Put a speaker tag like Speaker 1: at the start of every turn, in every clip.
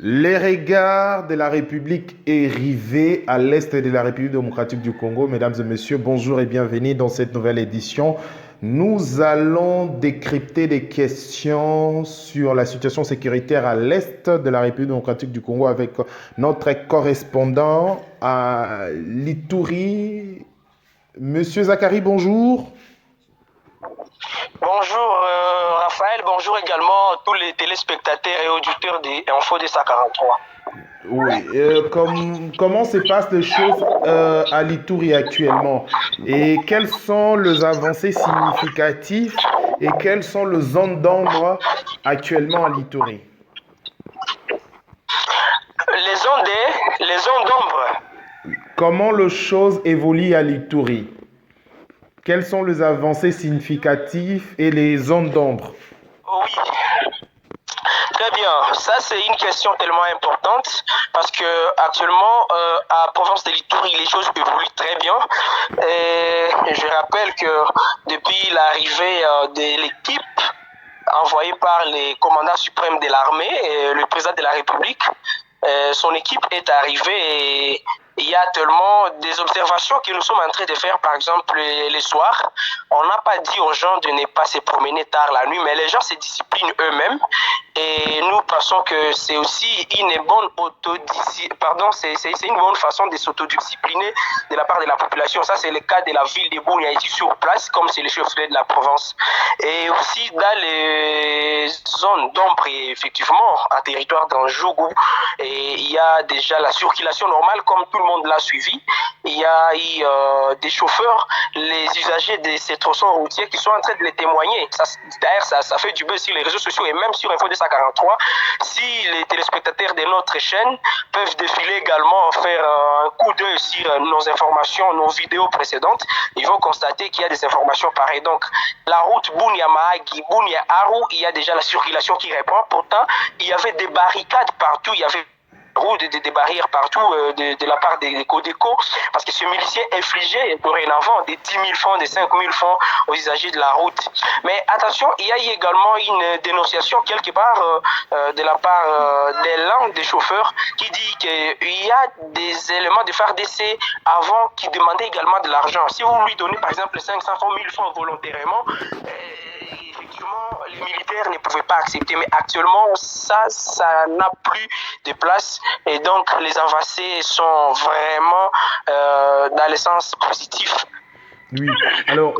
Speaker 1: Les regards de la République est rivés à l'est de la République démocratique du Congo. Mesdames et messieurs, bonjour et bienvenue dans cette nouvelle édition. Nous allons décrypter des questions sur la situation sécuritaire à l'est de la République démocratique du Congo avec notre correspondant à l'Ituri. Monsieur Zachary, bonjour.
Speaker 2: Bonjour Raphaël, bonjour également à tous les téléspectateurs et auditeurs d'Info de 43.
Speaker 1: Oui, comment se passent les choses à l'Ituri actuellement et quelles sont les avancées significatives et quelles sont les zones d'ombre actuellement à l'Ituri?
Speaker 2: Les zones d'ombre.
Speaker 1: Comment les choses évoluent à l'Ituri? Quelles sont les avancées significatives et les zones d'ombre?
Speaker 2: Oui, très bien. Ça, c'est une question tellement importante parce que actuellement, à la province de l'Ituri, les choses évoluent très bien. Et je rappelle que depuis l'arrivée de l'équipe envoyée par les commandants suprêmes de l'armée et le président de la République, son équipe est arrivée et il y a tellement des observations que nous sommes en train de faire, par exemple, les soirs. On n'a pas dit aux gens de ne pas se promener tard la nuit, mais les gens se disciplinent eux-mêmes. Et nous pensons que c'est aussi une bonne c'est une bonne façon de s'autodiscipliner de la part de la population. Ça, c'est le cas de la ville de Bunia ici sur place, comme c'est le chef-lieu de la province. Et aussi dans les zones d'ombre, effectivement, en territoire d'Anjougou, et il y a déjà la circulation normale, comme tout le monde l'a suivi. Il y a eu des chauffeurs, les usagers de ces tronçons routiers qui sont en train de les témoigner. D'ailleurs, ça fait du buzz sur les réseaux sociaux et même sur Info 243. Si les téléspectateurs de notre chaîne peuvent défiler également, faire un coup d'œil sur nos informations, nos vidéos précédentes, ils vont constater qu'il y a des informations pareilles. Donc, la route Bunia-Mahagi, Bunia-Aru, il y a déjà la circulation qui répond. Pourtant, il y avait des barricades partout, il y avait des barrières partout de la part des Codeco, parce que ce milicier infligeait dorénavant des 10 000 francs, des 5 000 francs aux usagers de la route. Mais attention, il y a eu également une dénonciation quelque part de la part des langues des chauffeurs qui dit qu'il y a des éléments de FARDC avant qui demandaient également de l'argent. Si vous lui donnez par exemple 500 francs, 1000 francs volontairement, effectivement, les militaires ne pouvaient pas accepter. Mais actuellement, ça n'a plus de place. Et donc, les avancées sont vraiment dans le sens positif.
Speaker 1: Oui. Alors,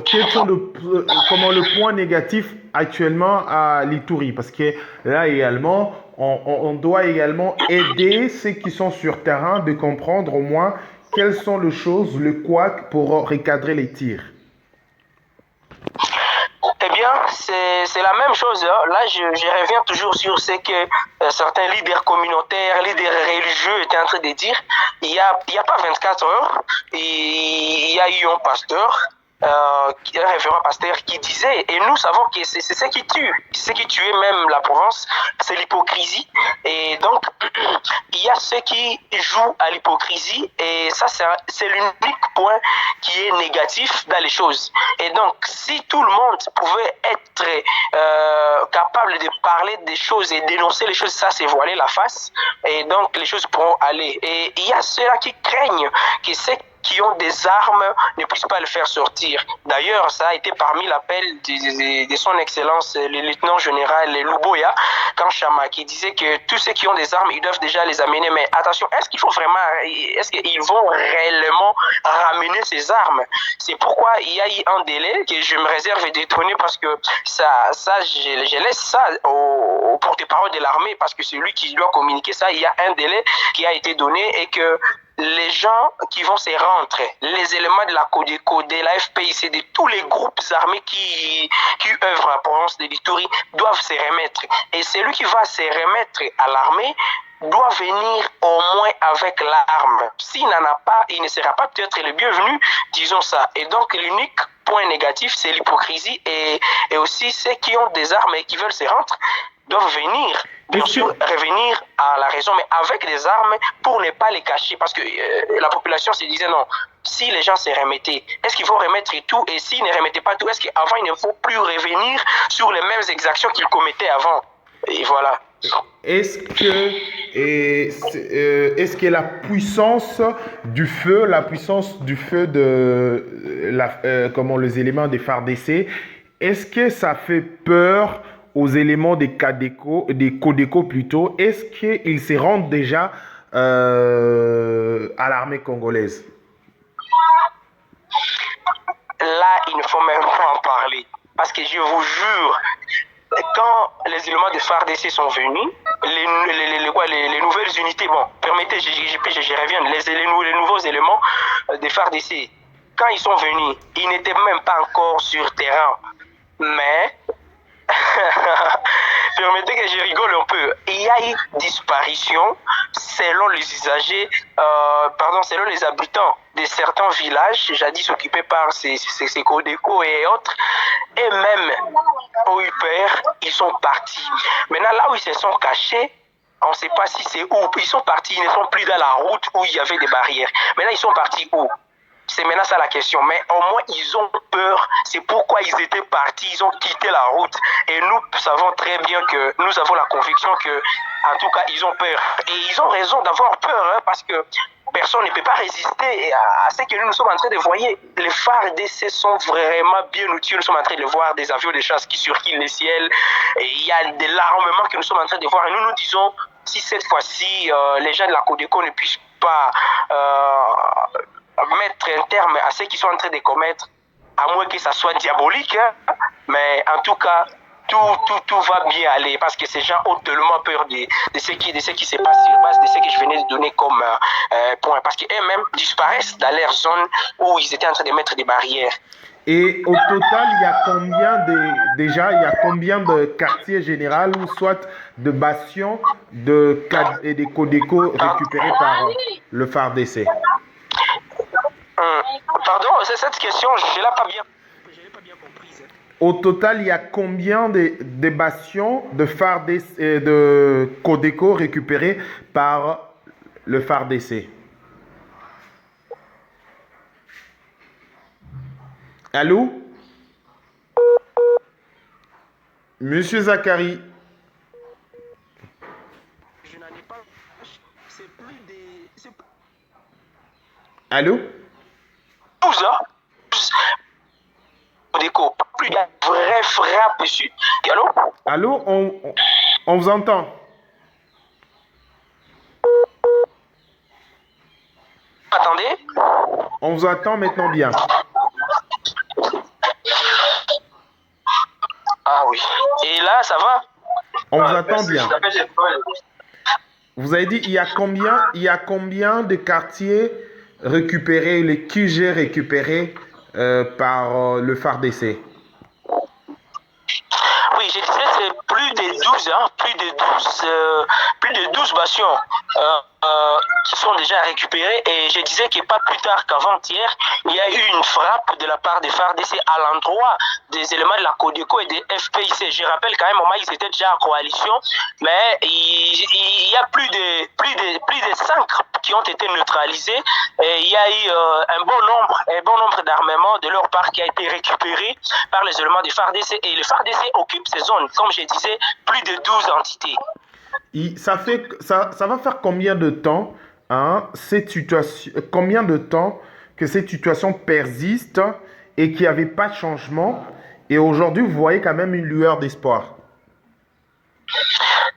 Speaker 1: comment le point négatif actuellement à l'Ituri? Parce que là également, on doit également aider ceux qui sont sur terrain de comprendre au moins quelles sont les choses, le couac pour recadrer les tirs.
Speaker 2: Eh bien, c'est la même chose. Hein. Là, je reviens toujours sur ce que certains leaders communautaires, leaders religieux étaient en train de dire. Il y a pas 24 heures, il y a eu un pasteur, un révérend pasteur qui disait, et nous savons que c'est ce qui tue, ce qui tuait même la province, c'est l'hypocrisie. Et donc, il y a ceux qui jouent à l'hypocrisie, et ça, c'est l'unique point qui est négatif dans les choses. Et donc, si tout le monde pouvait être capable de parler des choses et dénoncer les choses, ça, c'est voiler la face, et donc les choses pourront aller. Et il y a ceux-là qui craignent que ceux qui ont des armes ne puissent pas le faire sortir. D'ailleurs, ça a été parmi l'appel de son excellence, le lieutenant général Luboya Kanchama, qui disait que tous ceux qui ont des armes, ils doivent déjà les amener. Mais attention, est-ce qu'ils vont réellement ramener ces armes? C'est pourquoi il y a eu un délai que je me réserve d'étonner parce que je laisse ça au porte-parole de l'armée parce que c'est lui qui doit communiquer ça. Il y a un délai qui a été donné et que les gens qui vont se rendre, les éléments de la Codeco, de la FPIC, de tous les groupes armés qui œuvrent à la province de l'Ituri doivent se remettre. Et celui qui va se remettre à l'armée doit venir au moins avec l'arme. S'il n'en a pas, il ne sera pas peut-être le bienvenu, disons ça. Et donc l'unique point négatif, c'est l'hypocrisie et aussi ceux qui ont des armes et qui veulent se rendre doivent venir, bien sûr, revenir à la raison, mais avec des armes pour ne pas les cacher. Parce que la population se disait non, si les gens se remettaient, est-ce qu'ils vont remettre tout? Et s'ils ne remettaient pas tout, est-ce qu'avant, il ne faut plus revenir sur les mêmes exactions qu'ils commettaient avant? Et voilà.
Speaker 1: Est-ce que Et est-ce que la puissance du feu comment les éléments des FARDC, est-ce que ça fait peur aux éléments des Codeco plutôt? Est-ce qu'ils se rendent déjà à l'armée congolaise?
Speaker 2: Là, il ne faut même pas en parler. Parce que je vous jure, quand les éléments de FARDC sont venus, les nouvelles unités, bon, permettez, je reviens, les nouveaux éléments de FARDC, quand ils sont venus, ils n'étaient même pas encore sur terrain. Mais, permettez que je rigole un peu. Il y a eu disparition selon les usagers, selon les habitants de certains villages, jadis occupés par ces Codeco et autres, et même au UPR, ils sont partis. Maintenant, là où ils se sont cachés, on ne sait pas si c'est où. Ils sont partis, ils ne sont plus dans la route où il y avait des barrières. Maintenant, ils sont partis où? C'est maintenant ça la question. Mais au moins, ils ont peur. C'est pourquoi ils étaient partis. Ils ont quitté la route. Et nous savons très bien que nous avons la conviction que, en tout cas, ils ont peur. Et ils ont raison d'avoir peur, hein, parce que personne ne peut pas résister à ce que nous sommes en train de voir. Les FARDC sont vraiment bien outillés. Nous sommes en train de voir des avions de chasse qui survolent le ciel. Et il y a de l'armement que nous sommes en train de voir. Et nous nous disons, si cette fois-ci, les gens de la Codeco ne puissent pas mettre un terme à ce qu'ils sont en train de commettre, à moins que ça soit diabolique, hein. Mais en tout cas, tout va bien aller, parce que ces gens ont tellement peur de ce qui se passe sur base de ce que je venais de donner comme point, parce qu'eux-mêmes disparaissent dans leur zone où ils étaient en train de mettre des barrières.
Speaker 1: Et au total, il y a combien de quartiers généraux ou soit de bastions et des Codeco récupérés par le FARDC?
Speaker 2: Pardon, c'est cette question, je ne l'ai pas bien comprise.
Speaker 1: Au total, il y a combien de bastions de FARDC et de Codeco récupérés par le FARDC? Allô? Monsieur Zachary?
Speaker 2: Je n'en ai pas. C'est plus des.
Speaker 1: Allô?
Speaker 2: 12 ans. Codeco, plus de vraie frappe dessus. Allô?
Speaker 1: Allô? On vous entend.
Speaker 2: Attendez.
Speaker 1: On vous entend maintenant bien.
Speaker 2: Ah oui. Et là, ça va?
Speaker 1: On vous entend bien. Vous avez dit, il y a combien de quartiers récupérés, les QG récupérés par le FARDC?
Speaker 2: Oui, je disais c'est plus de 12, hein, plus de 12 bastions qui sont déjà récupérés, et je disais que pas plus tard qu'avant-hier, il y a eu une frappe de la part des FARDC à l'endroit des éléments de la Codeco et des FPIC. Je rappelle qu'à un moment, ils étaient déjà en coalition, mais il y a plus de 5 qui ont été neutralisés, et il y a eu un bon nombre d'armements de leur part qui a été récupéré par les éléments du FARDC, et le FARDC occupe ces zones, comme je disais, plus de 12 entités.
Speaker 1: Ça va faire combien de temps, hein, que cette situation persiste et qu'il n'y avait pas de changement, et aujourd'hui vous voyez quand même une lueur d'espoir?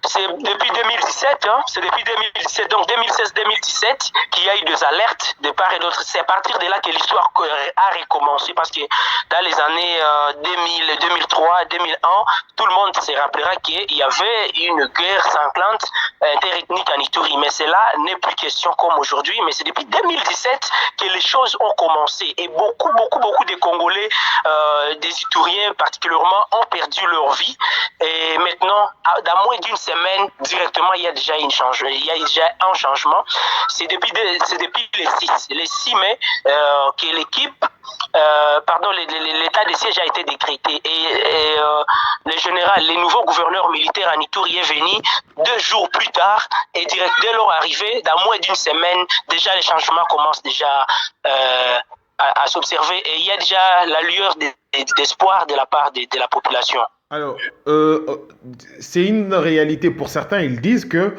Speaker 2: C'est depuis 2017, hein, c'est depuis 2017, donc 2016-2017, qu'il y a eu des alertes de part et d'autre. C'est à partir de là que l'histoire a recommencé, parce que dans les années 2000, 2003, 2001, tout le monde se rappellera qu'il y avait une guerre sanglante interethnique en Ituri. Mais cela n'est plus question comme aujourd'hui, mais c'est depuis 2017 que les choses ont commencé. Et beaucoup de Congolais, des Ituriens particulièrement, ont perdu leur vie. Et maintenant, dans moins d'une semaine, directement, il y a déjà un changement. C'est depuis les 6 mai que l'équipe, l'état de siège a été décrété. Et le nouveau gouverneur militaire en Ituri est venu 2 jours plus tard, et dès leur arrivée, dans moins d'une semaine, déjà les changements commencent déjà à s'observer, et il y a déjà la lueur d'espoir de la part de la population.
Speaker 1: Alors, c'est une réalité pour certains. Ils disent que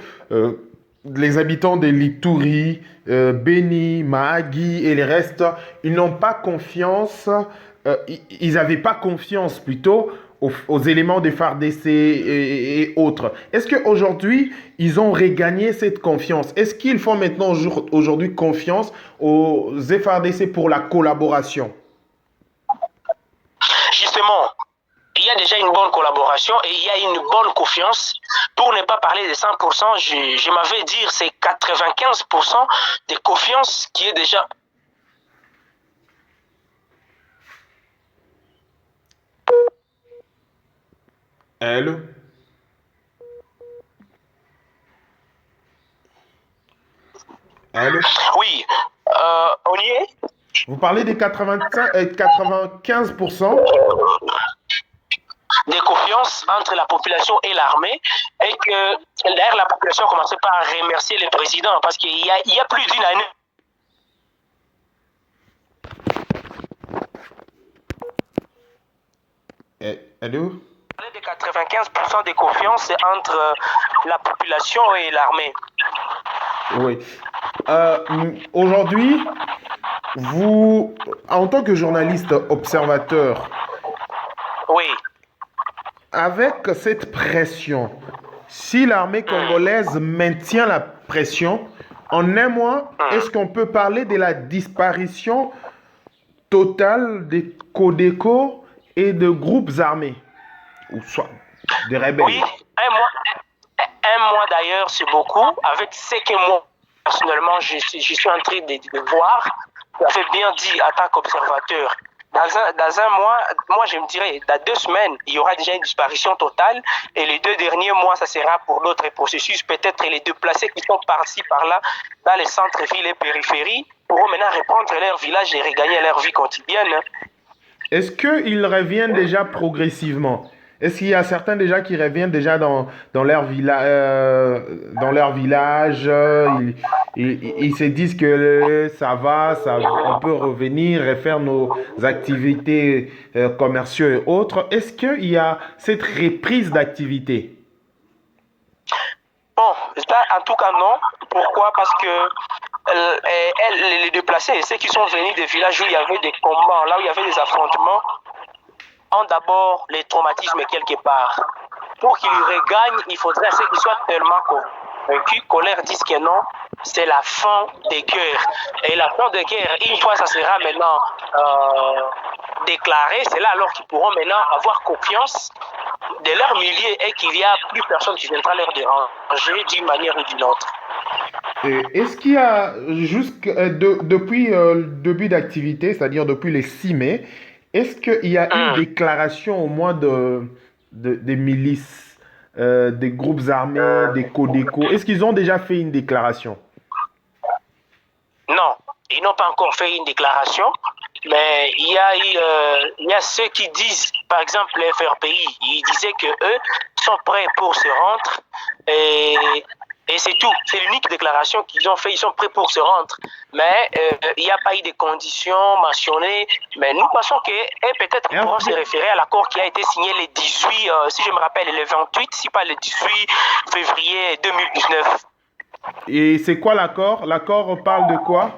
Speaker 1: les habitants de l'Ituri, Beni, Mahagi et les restes, ils n'ont pas confiance, ils n'avaient pas confiance plutôt aux éléments des FARDC et autres. Est-ce qu'aujourd'hui, ils ont regagné cette confiance? Est-ce qu'ils font maintenant aujourd'hui confiance aux FARDC pour la collaboration?
Speaker 2: Justement, il y a déjà une bonne collaboration et il y a une bonne confiance. Pour ne pas parler de 100%, je m'avais dit c'est 95% de confiance qui est déjà...
Speaker 1: Allô? Allô?
Speaker 2: Oui, on y est?
Speaker 1: Vous parlez des 95%?
Speaker 2: De confiance entre la population et l'armée et que d'ailleurs la population a commencé par remercier le président parce qu'il y a plus d'une année.
Speaker 1: Allô?
Speaker 2: De 95% de confiance entre la population et l'armée.
Speaker 1: Oui. Aujourd'hui, vous, en tant que journaliste observateur,
Speaker 2: Oui.
Speaker 1: avec cette pression, si l'armée congolaise maintient la pression, en un mois, est-ce qu'on peut parler de la disparition totale des Codeco et de groupes armés, ou soit des rebelles?
Speaker 2: Oui, un mois d'ailleurs, c'est beaucoup. Avec ce que moi, personnellement, je suis en train de voir, vous avez bien dit en tant qu'observateur. Dans un mois, moi je me dirais, dans 2 semaines, il y aura déjà une disparition totale. Et les 2 derniers mois, ça sera pour d'autres processus. Peut-être les déplacés qui sont par-ci, par-là, dans les centres-villes et périphéries, pourront maintenant reprendre leur village et regagner leur vie quotidienne.
Speaker 1: Est-ce qu'ils reviennent déjà progressivement? Est-ce qu'il y a certains déjà qui reviennent déjà dans dans leur village? Ils se disent que ça va, on peut revenir et faire nos activités commerciales et autres. Est-ce qu'il y a cette reprise d'activité?
Speaker 2: Bon, ça, en tout cas, non. Pourquoi? Parce que les déplacés, ceux qui sont venus des villages où il y avait des combats, là où il y avait des affrontements, ont d'abord les traumatismes quelque part. Pour qu'ils regagnent, il faudrait qu'ils soient tellement convaincus qu'on leur dise que non, c'est la fin des guerres. Et la fin des guerres, une fois ça sera maintenant déclaré, c'est là alors qu'ils pourront maintenant avoir confiance de leur milliers et qu'il n'y a plus personne qui viendra leur déranger d'une manière ou d'une autre.
Speaker 1: Est-ce qu'il y a, depuis le début d'activité, c'est-à-dire depuis le 6 mai, est-ce qu'il y a une déclaration au moins des milices, des groupes armés, des Codeco? Est-ce qu'ils ont déjà fait une déclaration?
Speaker 2: Non, ils n'ont pas encore fait une déclaration, mais il y a ceux qui disent, par exemple les FRPI, ils disaient que eux sont prêts pour se rendre et c'est tout. C'est l'unique déclaration qu'ils ont fait. Ils sont prêts pour se rendre. Mais il n'y a pas eu de conditions mentionnées. Mais nous pensons qu'eux peut-être pourront se référer à l'accord qui a été signé le 18, si je me rappelle, le 28, si pas le 18 février 2019.
Speaker 1: Et c'est quoi l'accord? L'accord parle de quoi?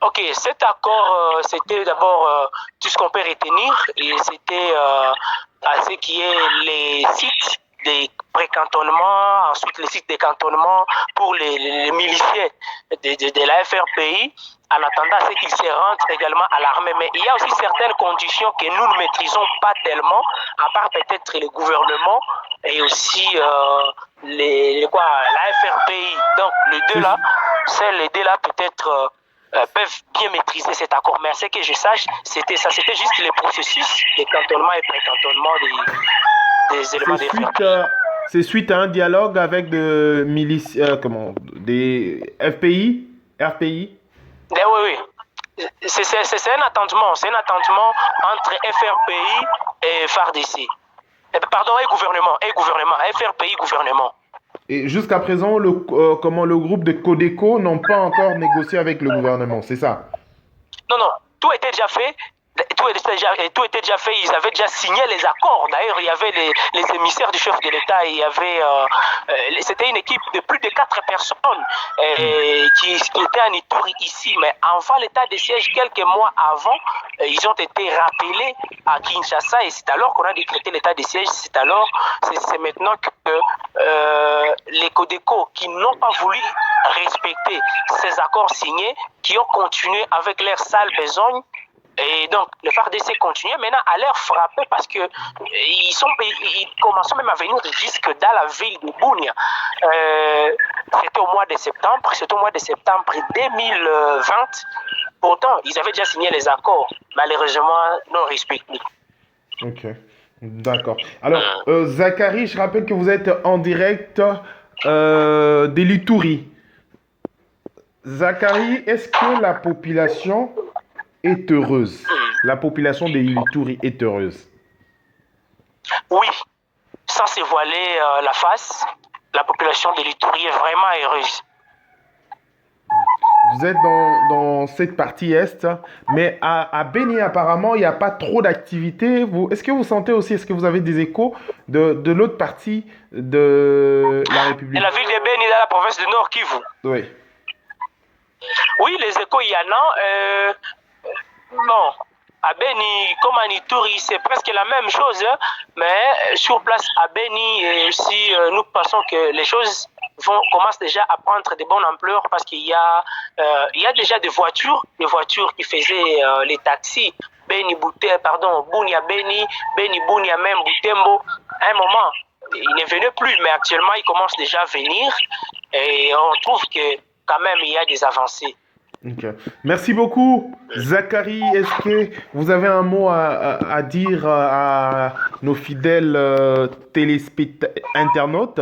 Speaker 2: Ok, cet accord, c'était d'abord tout ce qu'on peut retenir. Et c'était à ce qui est les sites des précantonnements, ensuite les sites de cantonnement pour les miliciens de la FRPI, en attendant à ce qu'ils se rendent également à l'armée. Mais il y a aussi certaines conditions que nous ne maîtrisons pas tellement, à part peut-être le gouvernement et aussi la FRPI. Donc les deux là, peut-être peuvent bien maîtriser cet accord. Mais à ce que je sache, c'était juste le processus de cantonnement et précantonnement des éléments des
Speaker 1: C'est suite à un dialogue avec des milices, des FPI, RPI?
Speaker 2: Oui. C'est un attendement entre FRPI et FARDC. Pardon, et gouvernement, FRPI, gouvernement.
Speaker 1: Et jusqu'à présent, le groupe de Codeco n'ont pas encore négocié avec le gouvernement, c'est ça?
Speaker 2: Non, tout était déjà fait. Tout était déjà fait, ils avaient déjà signé les accords. D'ailleurs, il y avait les émissaires du chef de l'État, c'était une équipe de plus de 4 personne qui était en Ituri ici, mais avant l'état de siège, quelques mois avant, ils ont été rappelés à Kinshasa et c'est alors qu'on a décrété l'état de siège. C'est maintenant que les Codeco qui n'ont pas voulu respecter ces accords signés, qui ont continué avec leur sale besogne. Et donc, le FARDC continue maintenant à leur frapper parce que ils commencent même à venir jusque dans la ville de Bunia. C'était au mois de septembre 2020. Pourtant, ils avaient déjà signé les accords, malheureusement non respectés.
Speaker 1: Ok, d'accord. Alors, Zachary, je rappelle que vous êtes en direct de l'Ituri. Zachary, est-ce que la population est heureuse? La population de l'Ituri est heureuse?
Speaker 2: Oui, sans se voiler la face, la population de l'Ituri est vraiment heureuse.
Speaker 1: Vous êtes dans cette partie est, mais à Beni, apparemment, il n'y a pas trop d'activité. Est-ce que vous sentez aussi, est-ce que vous avez des échos de l'autre partie de la République?
Speaker 2: De la ville de Beni, dans la province du Nord Kivu.
Speaker 1: Oui.
Speaker 2: Oui, les échos, il y en a. Bon, à Beni, comme en Ituri, c'est presque la même chose, hein, mais sur place à Beni, aussi, nous pensons que les choses commencent déjà à prendre de bonnes ampleurs parce qu'il y a déjà des voitures qui faisaient les taxis. Bunia Beni, Beni Bunia même, Butembo. À un moment, il ne venait plus, mais actuellement, il commence déjà à venir et on trouve que quand même, il y a des avancées.
Speaker 1: Okay. Merci beaucoup, Zachary. Est-ce que vous avez un mot à dire à nos fidèles internautes?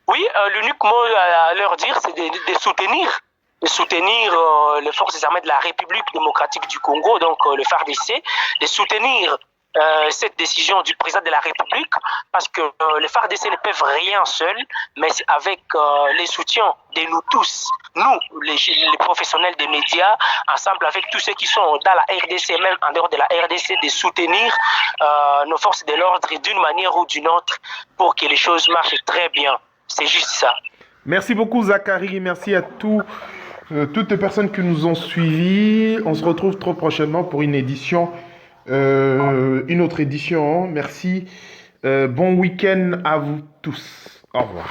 Speaker 2: Oui, l'unique mot à leur dire, c'est de soutenir les forces armées de la République démocratique du Congo, donc le FARDC, de soutenir cette décision du président de la République, parce que les FARDC ne peuvent rien seuls, mais c'est avec les soutiens de nous tous, nous, les professionnels des médias, ensemble avec tous ceux qui sont dans la RDC, même en dehors de la RDC, de soutenir nos forces de l'ordre d'une manière ou d'une autre pour que les choses marchent très bien. C'est juste ça.
Speaker 1: Merci beaucoup, Zachary. Merci à toutes les personnes qui nous ont suivis. On se retrouve trop prochainement pour une autre édition. Merci. Bon week-end à vous tous. Au revoir.